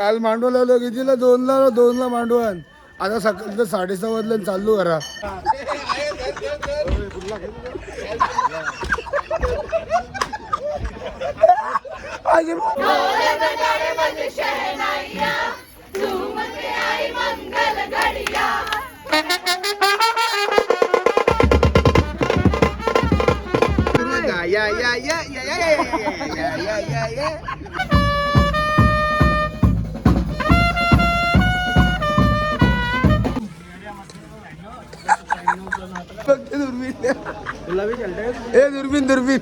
काल मांडव लावलं कितीला 2ला मांडव आण. आता सकाळचं 6:30 वाजलं चालू करा. दुर्बीन दुर्बीन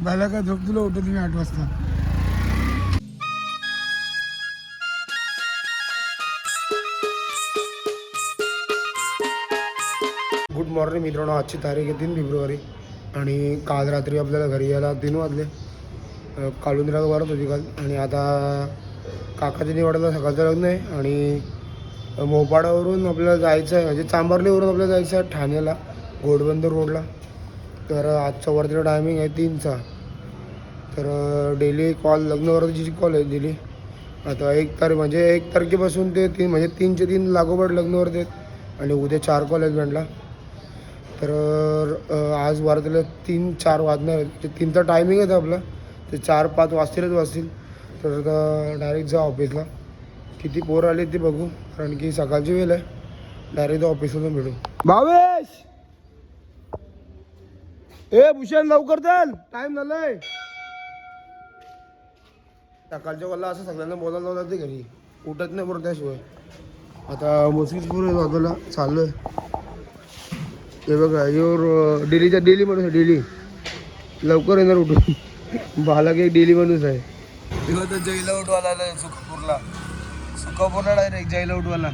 मला का झोप तुला उठवली मी 8 वाजता. गुड मॉर्निंग मित्रांनो. आजची तारीख आहे 3 फेब्रुवारी आणि काल रात्री आपल्याला घरी यायला 3 वाजले. काढून दिला वारत होती काल. आणि आता काकाच्या निवाड्याला सकाळचं लग्न आहे आणि मोपाडावरून आपल्याला जायचं आहे, म्हणजे चांभारलीवरून आपल्याला जायचं आहे ठाण्याला घोडबंदर रोडला. तर आजचा वरतीला टायमिंग आहे 3चा. तर डेली कॉल लग्नावरची कॉल आहे दिली. आता 1 तारीख म्हणजे 1 तारखेपासून ते 3 म्हणजे 3चे 3 लागोपाठ लग्नावरती आहेत आणि उद्या 4 कॉल आहेत बँडला. तर आज वारतीला 3-4 वाजणार आहेत. 3चा टायमिंग आहे आपला. ते 4-5 वाजतील. तर आता डायरेक्ट जा ऑफिसला. किती पोर आले ते बघू, कारण की सकाळची वेळ आहे. डायरेक्ट ऑफिसला भेटू. भावेश ए भूषण लवकर चल, टाइम झालाय. सकाळच्या वेळेला असं सगळ्यांना बोलायला लावलं ते घरी उठत नाही बरं त्याशिवाय. आता मुस्किल पूर्ण बाजूला चालू आहे. हे बघा योर डेली माणूस आहे. डेली लवकर येणार उठून. बालक एक डेली माणूस आहे. तेव्हा तर जैला उठवायला आलाय सुखापूरला डायरेक्ट जैला उठवायला.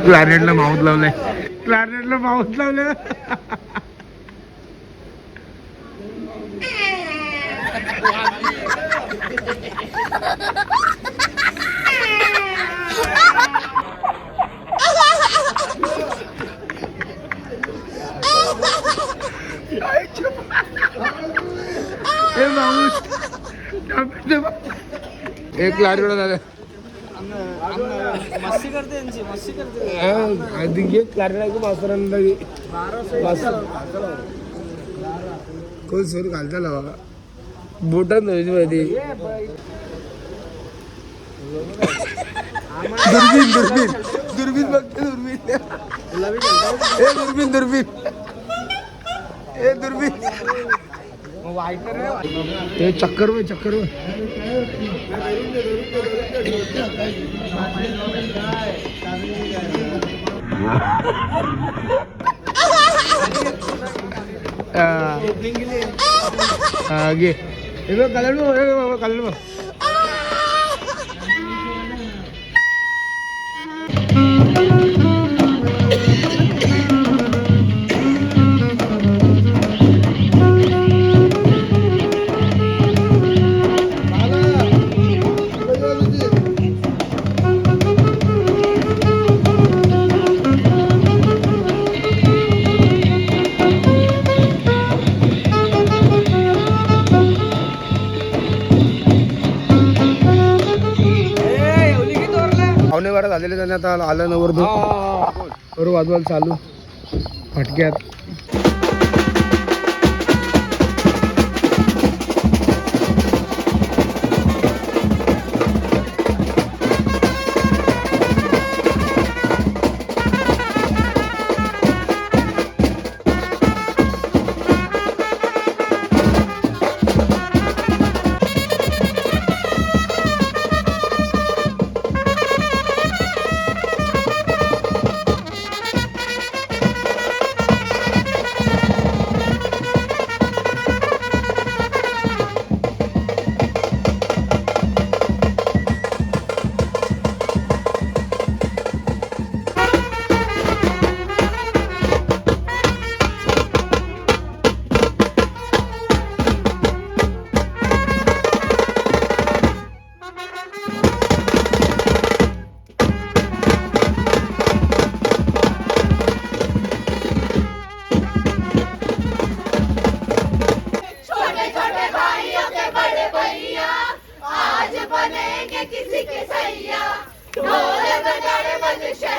क्लॅरिनेटला माउथ लावलंय. एक क्लॅरिनेट झालं. मस्ती करते कोण सोर घालता लावा बोटात मध्ये. दुर्बीन बघते दुर्बीन ते चक्कर घे कलर झालेले. त्याने आता आलं नवर बरोबर वाजवायला चालू फटक्यात. लोका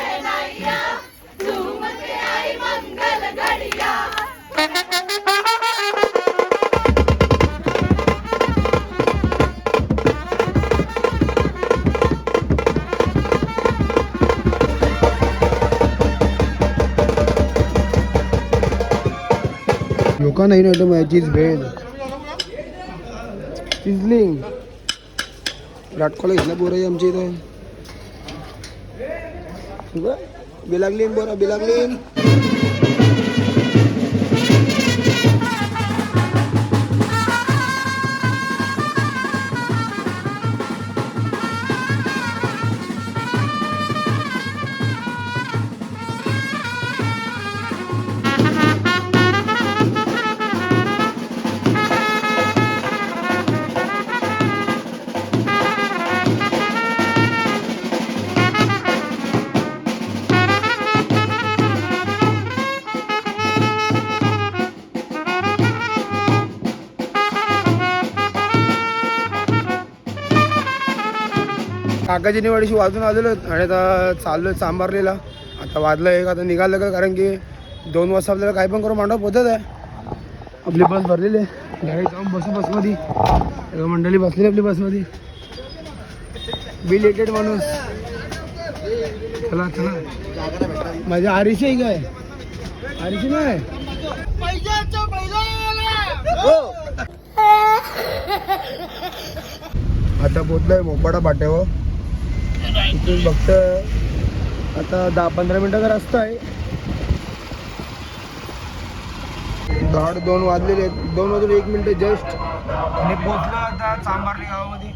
नाही आयटम आहे चीज भेळ सिझलिंग राटकोला घेतला बोर आहे आमच्या इथं बिलागलीन बोरा बिलागलीन काकाची निवाडीशी वाजून आलेलो आणि आता चाललो सांबारलेला आता वाजलं एक आता निघालं का कारण की 2 वाजता आपल्याला काय पण करून मांडव पोचत आहे आपली बस भरलेली आहे डायरेक्ट जाऊन बसू बसमध्ये मंडळी बसलेली आपली बसमध्ये बिलेटेड माणूस चला चला माझ्या आरिशी आहे काय आरिशी नाही आता पोचलोय मोपाडा पाट्यावर इथून फक्त आता 10-15 मिनिटाचा रस्ता आहे 2:30 वाजलेले आहेत 2 वाजून 1 मिनिट जस्ट आणि पोचलो आता चांबारली गावामध्ये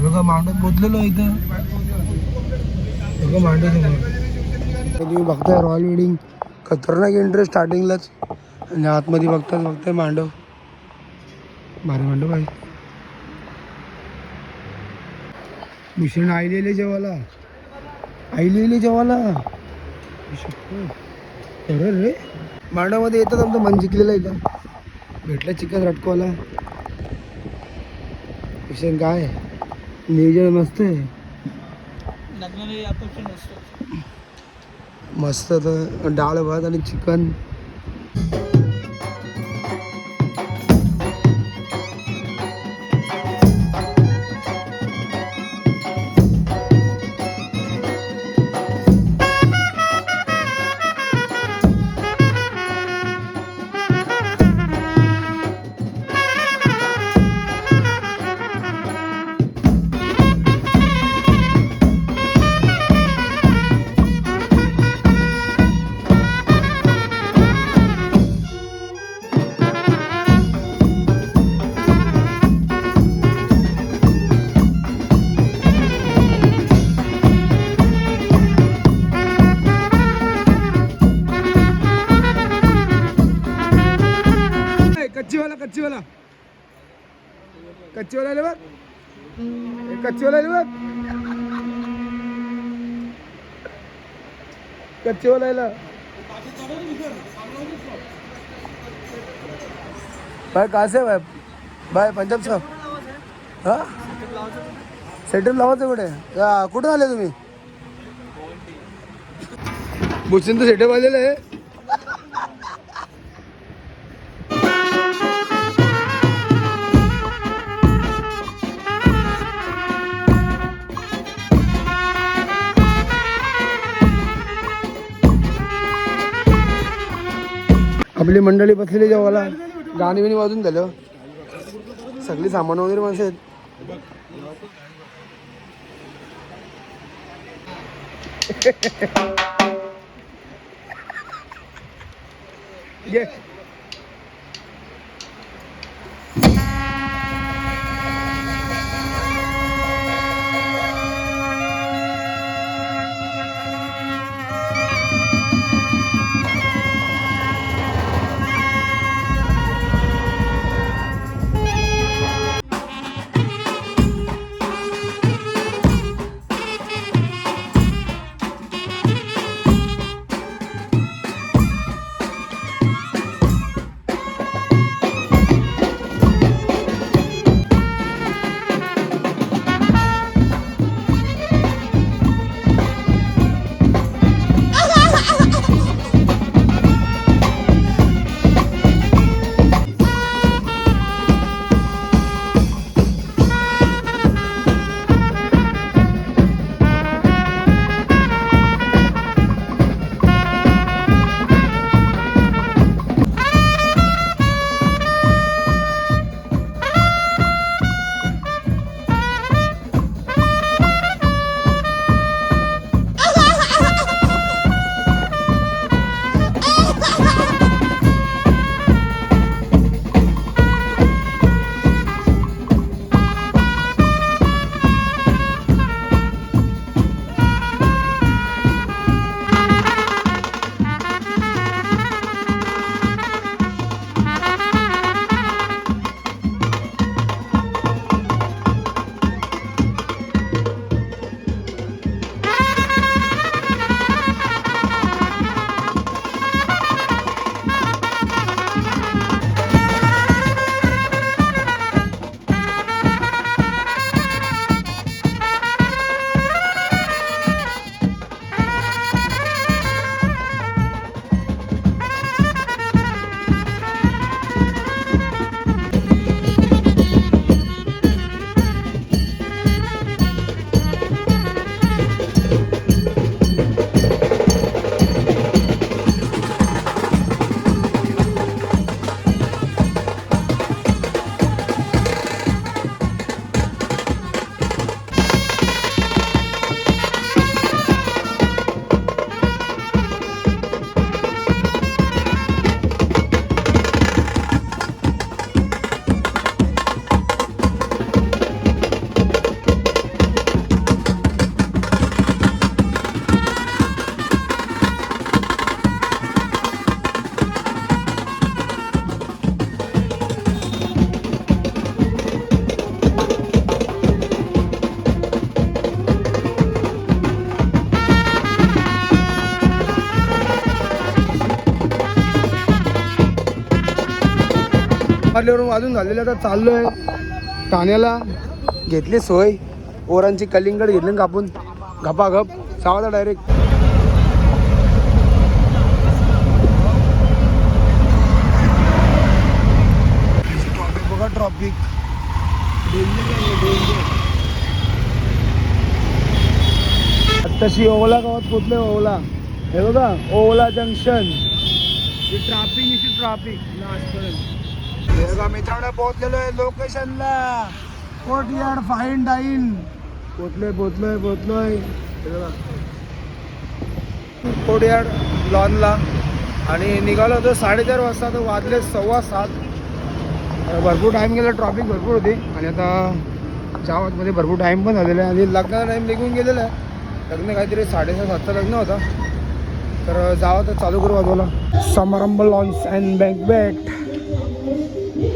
बघा मांडत पोचलेलो इथं बघा मांडत तुम्ही बघताय रॉयल वेडिंग खतरनाक एंट्री स्टार्टिंगलाच आणि आतमध्ये बघताय मांडव भारी मांडव आहे मिश्रण आईलेले जेवायला अरे रे मांडामध्ये येतात आमचं मन जिंकलेलं इथं भेटलं चिकन रटकोला मिश्रण काय नियोजन मस्त आहे मस्त तर डाळ भात आणि चिकन कच्चीवाला आले बघ कच्चीवाला आले बघ कच्चीवाला आला भाई कहाँ से भाई भाई पंजाब से हां सेटअप लावायचं कुठे कुठं आले तुम्ही बुचीन तर सेटअप आलेलं आहे आपली मंडळी बसलेली जेव्हाला गाणी बिणी वाजून झालं सगळी सामान वगैरे माणसं आहेत वाजल्यावरून वाजून झालेलं. आता चाललोय ठाण्याला. घेतली सोय पोरांची, कलिंगड घेतली कापून गपागप सावधा डायरेक्ट. बघा ट्रॉफिक आत्ताशी ओला गावात पोचलोय. ओला हे बघा, ओला जंक्शन. ट्राफिक हे बघा मित्रांनो, पोहोचलेलो आहे लोकेशनला. Courtyard fine dine. पोचलोय कोर्टयार्ड लॉनला. आणि निघालो होतो 4:30 वाजता, तर वाजले 7:15. भरपूर टाईम गेला, ट्रॉफिक भरपूर होती. आणि आता जावतमध्ये भरपूर टाईम पण झालेला आहे. आणि लग्नाचा टाईम निघून गेलेला आहे. लग्न काहीतरी 6:30-7चं लग्न होता. तर जावं तर चालू करू वाजवला. समारंभ लॉन्स अँड बँक्वेट.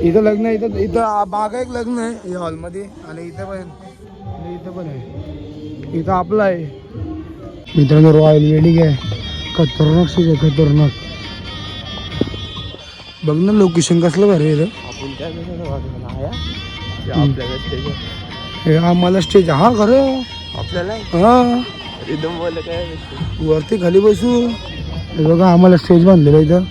इथं लग्न आहे. इथं बागा एक लग्न आहे या हॉलमध्ये. आणि इथं पण आहे. इथं आपलं आहे मित्रांनो, रॉयल वेडिंग आहे. खतरनाक सीज आहे, खतरनाक. बघ ना लोकेशन कसलं भारी आहे. हे आम्हाला स्टेज हा खरं आपल्याला हा एकदम बोल काय वरती खाली बसू. हे बघा आम्हाला स्टेज बांधलेलं इथं.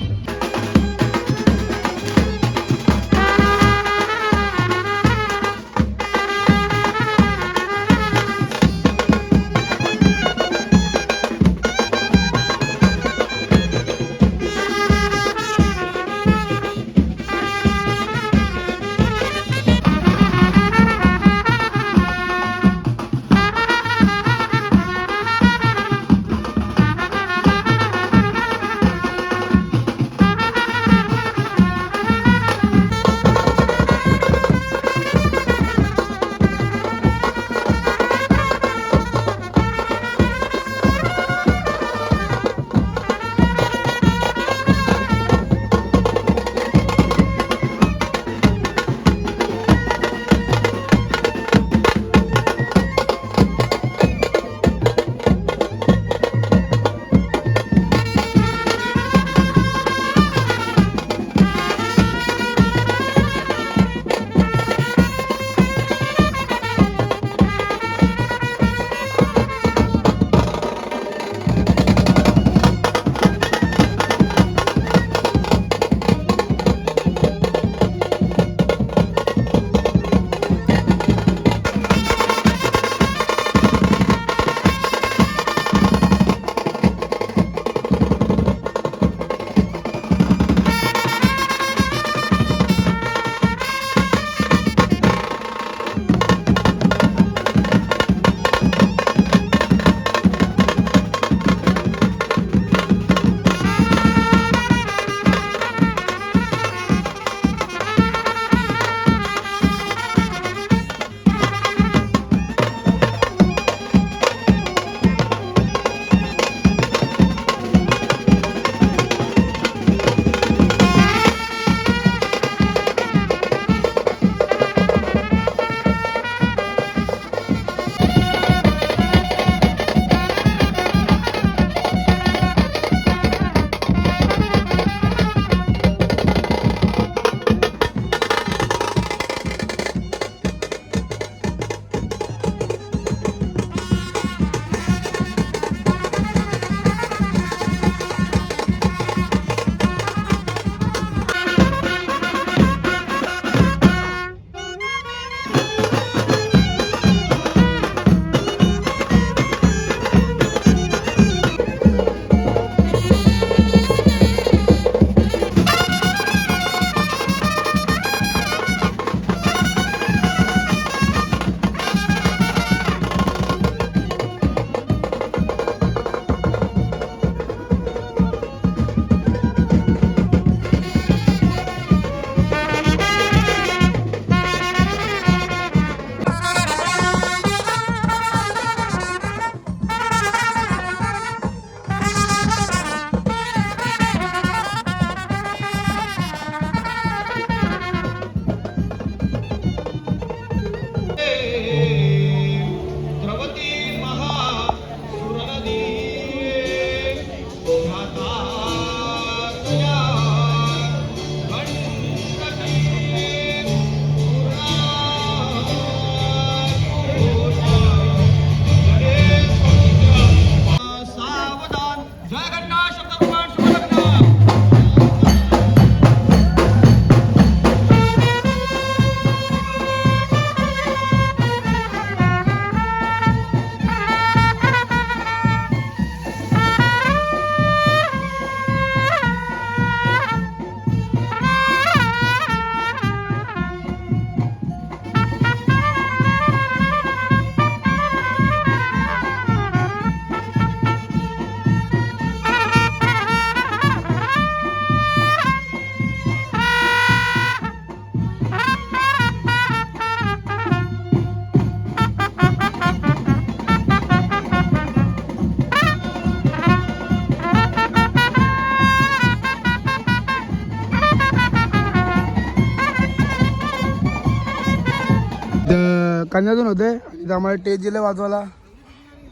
कन्यातून होते आणि आम्हाला टेस्ट दिलं वाजवायला.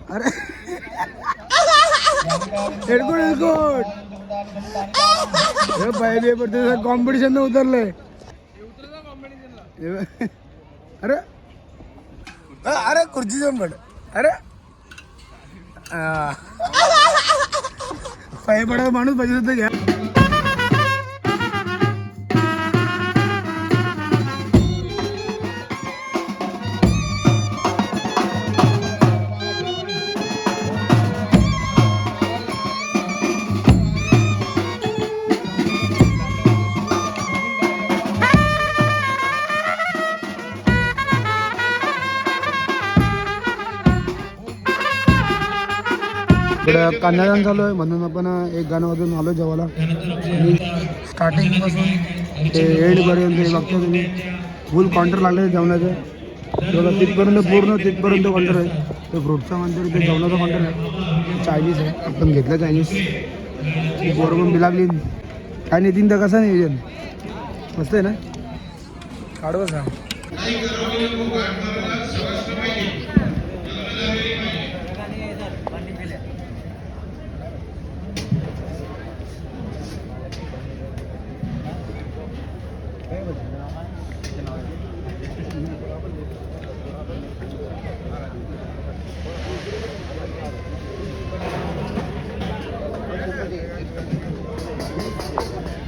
अरे हेडकोट पाहिजे पण कॉम्पिटिशन उतरलंय. अरे अरे खुर्ची जाऊन पड. अरे पाय पडा माणूस पाहिजे होतं घ्या. इकडं कन्यादान चालू आहे म्हणून आपण एक गाणं वाजून आलो जेवायला. स्टार्टिंग पासून ते एंडपर्यंत बघतो तुम्ही फुल काउंटर लागले जेवणाचे. बघा तिथपर्यंत काउंटर आहे. ते फ्रूटचा काउंटर ते जेवणाचा काउंटर आहे. चायनीज आहे आपण घेतलं चायनीज. बरोबर बिलागली काय नाही तीन तर कसं नियोजन मस्त आहे ना. काढू सांग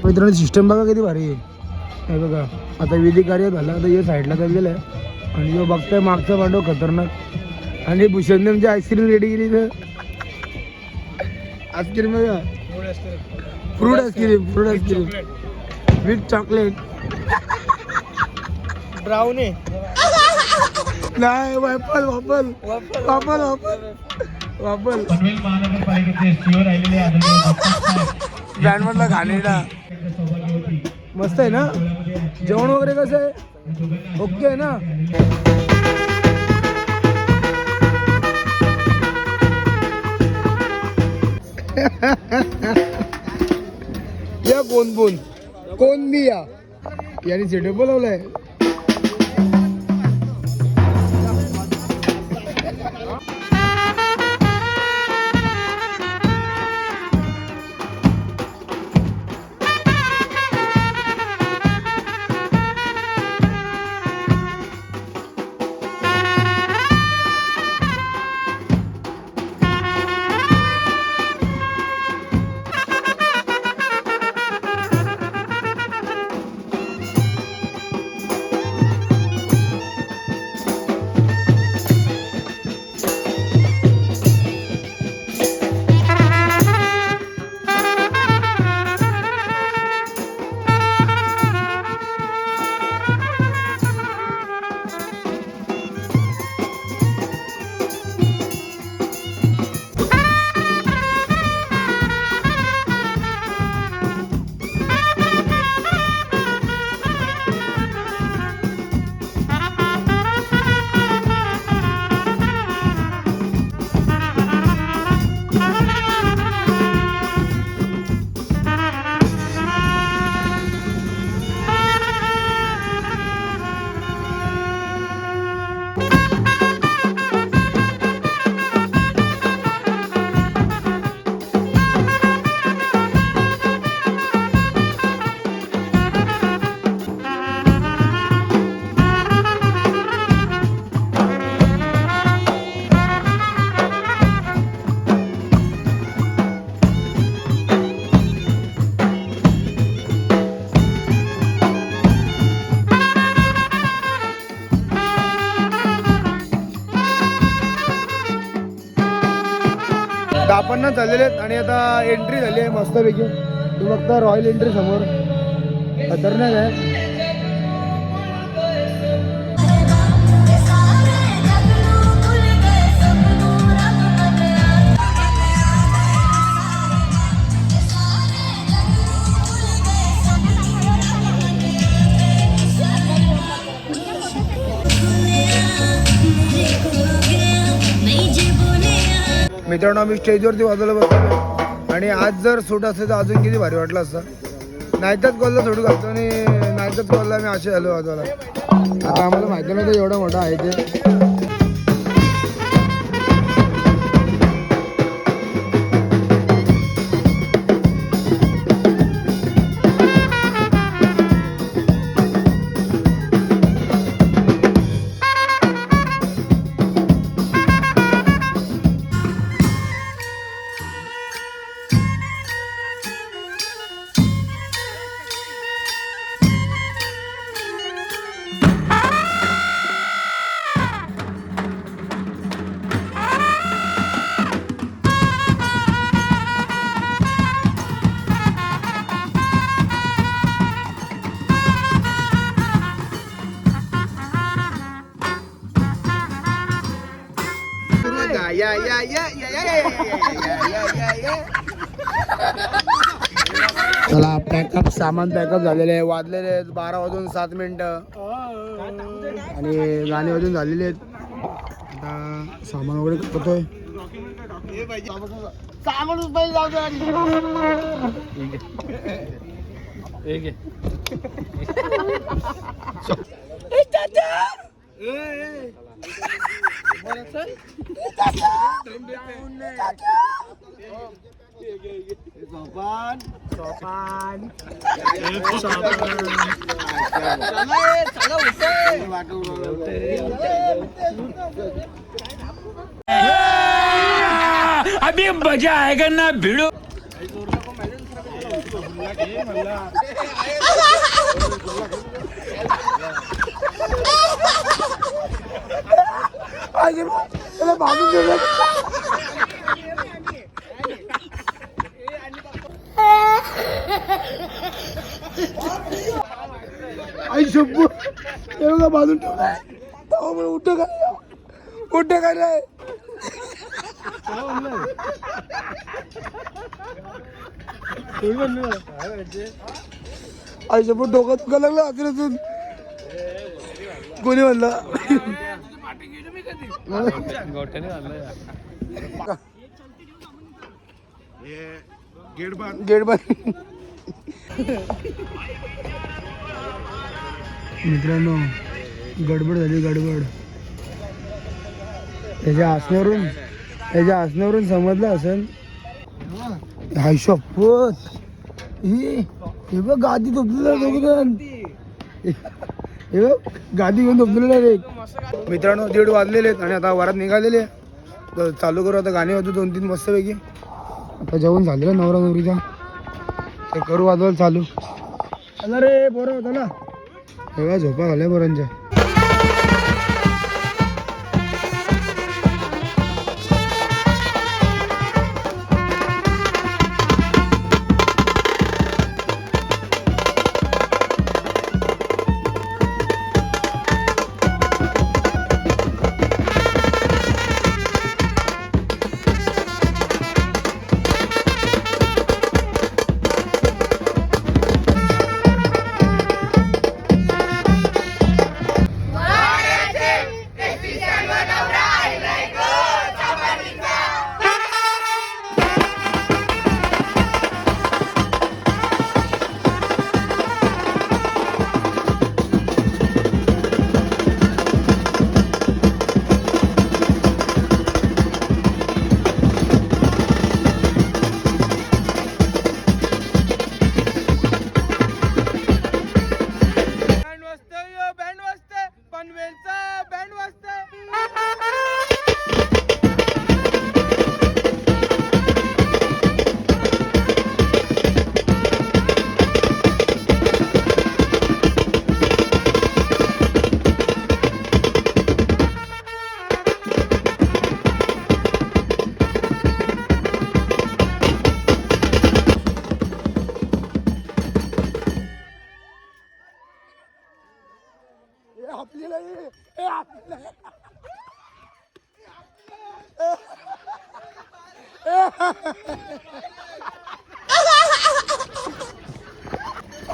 मित्रांनो. सिस्टम बघा किती भारी आहे. हे बघा आता विधिक कार्य झालं आता हे साईडला चाललेलं आहे आणि जो बघताय मागचा पांडव खतरनाक. आणि भूषणने म्हणजे आईस्क्रीम रेडी केली तर आईस्क्रीम बघा fruit ice cream with chocolate brown आहे. नाही वापल वापल वापल वापल वापल ब्रँडमधला घाणेरडा. मस्त आहे ना. जेवण वगैरे कसं आहे ओके आहे ना. या कोण बी या याने सेटअप बोलवलाय. दापन्न झालेले आहेत आणि आता एंट्री झाली आहे मस्तपैकी. तू बघता रॉयल एंट्री समोर खतरनाक आहे. मित्रांनो आम्ही स्टेजवरती वाजवलं बसतो आणि आज जर सूट असते तर अजून किती भारी वाटलं असतं. नाहीतच गोलला सोडू घालतो आणि नाहीतच बोलला मी असे आलो वाजवायला. आता आम्हाला माहिती नव्हतं एवढं मोठं आहे ते. चला पॅकअप, सामान पॅकअप झालेले आहे. वाजलेले आहेत 12 वाजून 7 मिनिटं आणि गाणे वाजून झालेले आहेत. आता सामान वगैरे करतोय. अभी मजा आएगा ना भिड़ो. आई शब्बू एवढा बाजून ठेवलाय. उठ काय नाही. आई शब्बू डोकं दुखा लागलं अजून कोणी म्हणलं. गेट बंद. मित्रांनो गडबड झाली गडबड. त्याच्या हसण्यावरून समजलं असेल. हाय शपथ हे बघ गादी झोपलेलं दोघं. हे बघ गादी घेऊन झोपलेलं रे. मित्रांनो 1:30 वाजलेले आहेत आणि आता वरात निघालेले. तर चालू करू आता गाणे वाजू 2-3 मस्तपैकी. आता जेवण झालेलं नवरा नवरीचा. ते करू वाजवायला चालू. चला रे बरं चला. तेव्हा झोपा घाल्या पोरांच्या.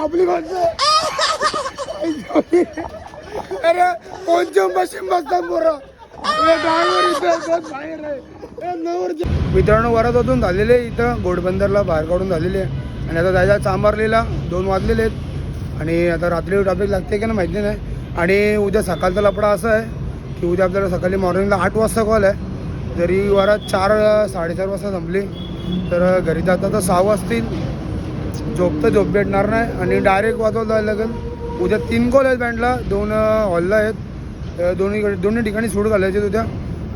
आपली माणसं अरे कोणच्या मशीन बसतात पोरं. मित्रांनो वरातून झालेले इथं घोडबंदरला बाहेर काढून झालेले आणि आता जायला चांबारलेला 2 वाजलेले आहेत आणि आता रात्री ट्रॅफिक लागते का ना माहिती नाही. आणि उद्या सकाळचा लफडा असा आहे की उद्या आपल्याला सकाळी मॉर्निंगला 8 वाजता कॉल आहे. जरी वरात 4-4:30 वाजता संपली तर घरी जाता तर 6 वाजतील. झोप भेटणार नाही आणि डायरेक्ट वाजवत जायला लागेल. उद्या 3 कॉल आहेत बँडला, 2 हॉलला आहेत. दोन्ही ठिकाणी सूट घालायचे आहेत उद्या.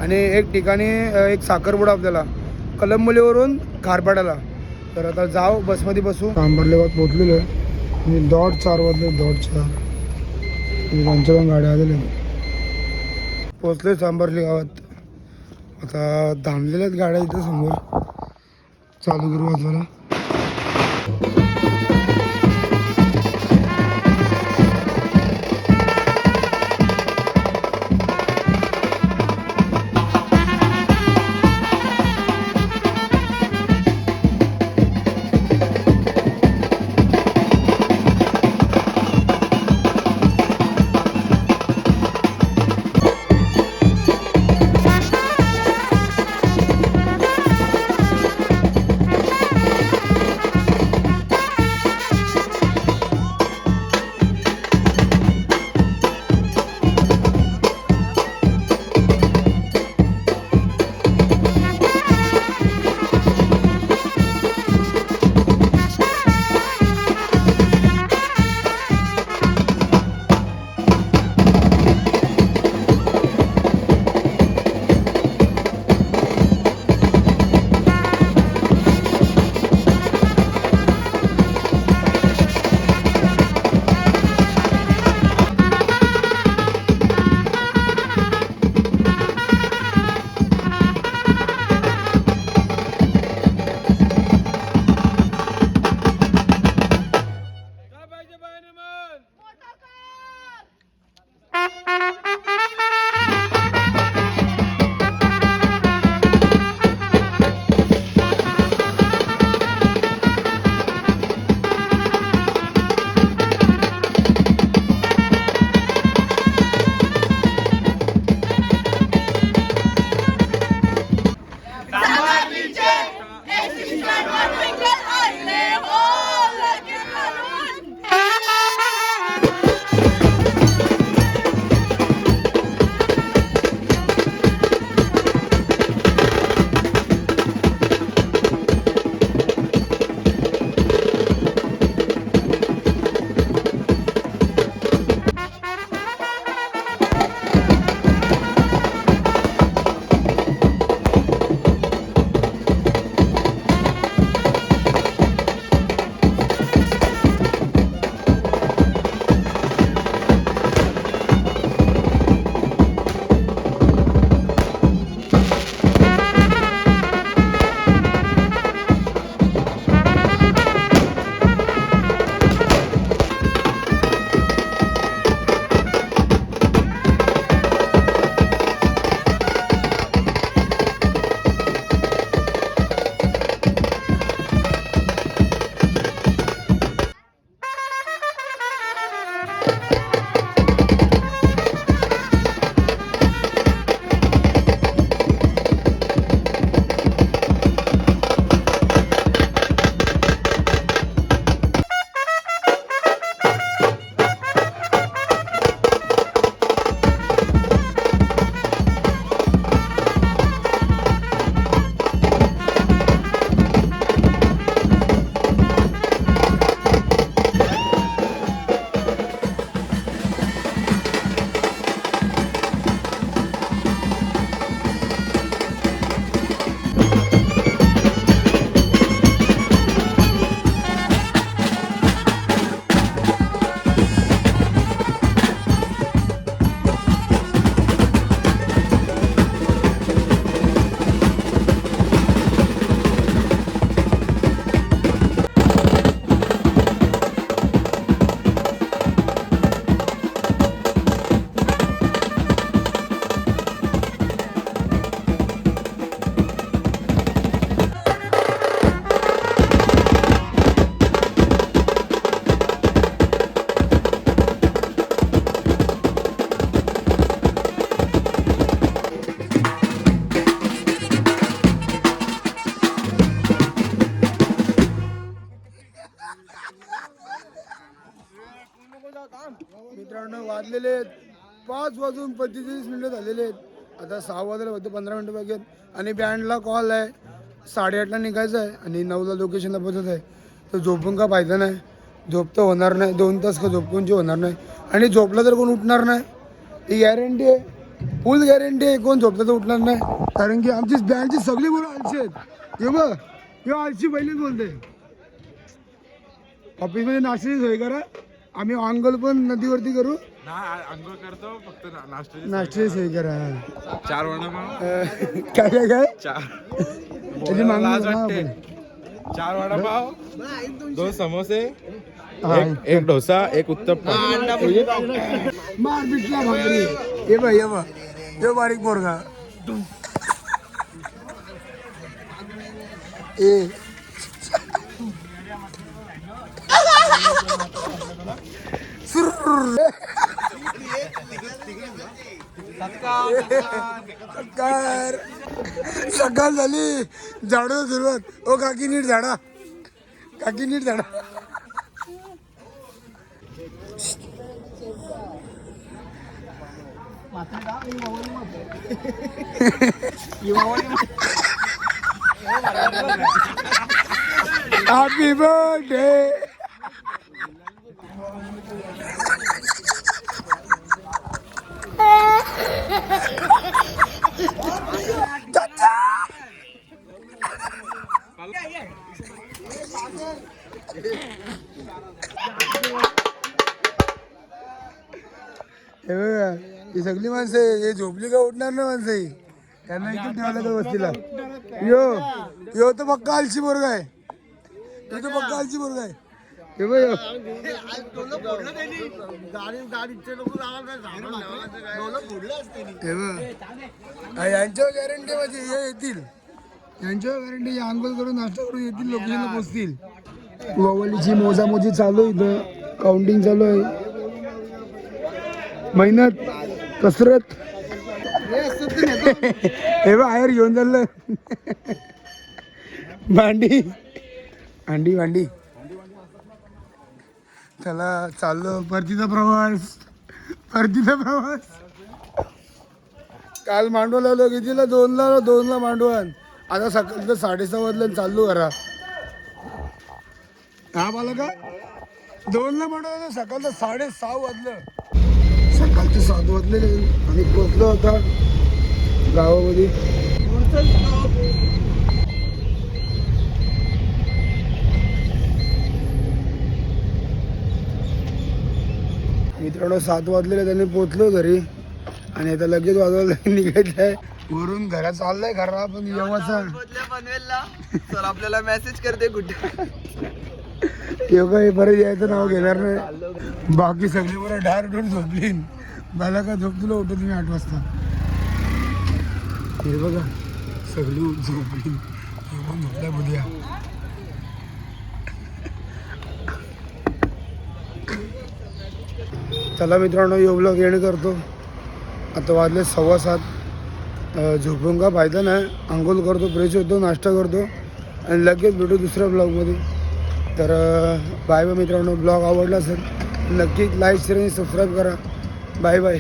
आणि एक ठिकाणी एक साखरपुडा आपल्याला कलंबोलीवरून खारपाड्याला. तर आता जाऊ बसमध्ये बसू. तांबरले गावात पोचलेलो आहे आणि 4:30 वाजले. 4:30 त्यांच्या पण गाड्या आलेल्या पोचले तांबरली गावात. आता थांबलेल्या आहेत गाड्या इथं समोर. चालू करू वाजवायला. वाजलेले आहेत 5:45 झालेले आहेत. आता 6 वाजले होते, 15 मिनटं बाकी आहेत. आणि बँडला कॉल आहे 8:30ला निघायचं आहे आणि 9ला लोकेशनला पोहोचत आहे. तर झोपून का फायदा नाही, झोप तर होणार नाही, 2 तास का झोपूनची होणार नाही. आणि झोपलं तर कोण उठणार नाही, ही गॅरंटी आहे, फुल गॅरंटी आहे. कोण झोपलं तर उठणार नाही, कारण की आमची बँडची सगळी मुलं आळशी आहेत. हे बघ, हे आळशी पहिलेच बोलते. ऑफिसमध्ये नाश्त्याची सोय करा, आम्ही अंघोळ पण नदीवरती करू. अंघोळ करतो फक्त नाश्त्याची सोय करा. 4 वडापाव काय काय काय 4 त्याची मागणी लाज करा वाटते. आपण. 4 वडापाव 2 समोसे हा. एक डोसा एक उत्तप्पा. मार पिटला भाकरी. ये बघ ये बघ, ये बारीक पोरगा ए सकाळ सकाळ झाली, झाडू सुरुवात. ओ काकी नीट झाडा, काकी नीट झाडा. Happy birthday. हे बघा, ही सगळी माणसं आहे, हे झोपली का उठणार ना माणसं ही. त्यांना इथे ठेवलं का वस्तीला. यो यो तर पक्का आलशी पोरगा आहे, यो तर पक्का आलशी पोरगा आहे. हे बघ यो. हे बघ, यांच्यावर गॅरंटी माझी, हे येतील, यांच्यावर गॅरंटी. आंघोळ करून नाश्ता करून येतील, लोकेशनला पोचतील. ववलीची मोजामोजी चालू आहे, इथं काउंटिंग चालू आहे. मेहनत कसरत. हे बघ बाहेर घेऊन चाललं भांडी अंडी भांडी. चला चाललो परतीचा प्रवास, परतीचा प्रवास. काल मांडव लावलो कितीला, 2ला मांडवण. आता सकाळचं 6:30 वाजलं चाललो घरा. हा मला का 2ला मांडव, सकाळचं 6:30 वाजलं. सकाळचे 7 वाजले आणि पोचलो होता गावामध्ये. मित्रांनो 7 वाजलेले, त्यांनी पोचलो घरी आणि आता लगेच वाजवायला निघायचं आहे. वरून घरात चाललंय घरा, पण येवाचा सर आपल्याला मेसेज करते कुठे तेव्हा हे परत यायचं नाव घेणार नाही. बाकी सगळी बरं ढार ढोर झोपली. मला का झोप तुला उठत मी 8 वाजता. हे बघा सगळी झोपली. म्हटलं बुद्या चला मित्रांनो, यो ब्लॉग एंड करतो. आता वाजले 7:15. झोपून का फायदा नाही, आंघोळ करतो, फ्रेश होतो, नाश्ता करतो आणि लगेच भेटू दुसऱ्या ब्लॉगमध्ये. तर बाय बाय मित्रांनो. ब्लॉग आवडला असेल नक्की लाईक शेअर आणि सबस्क्राईब करा. Bye bye.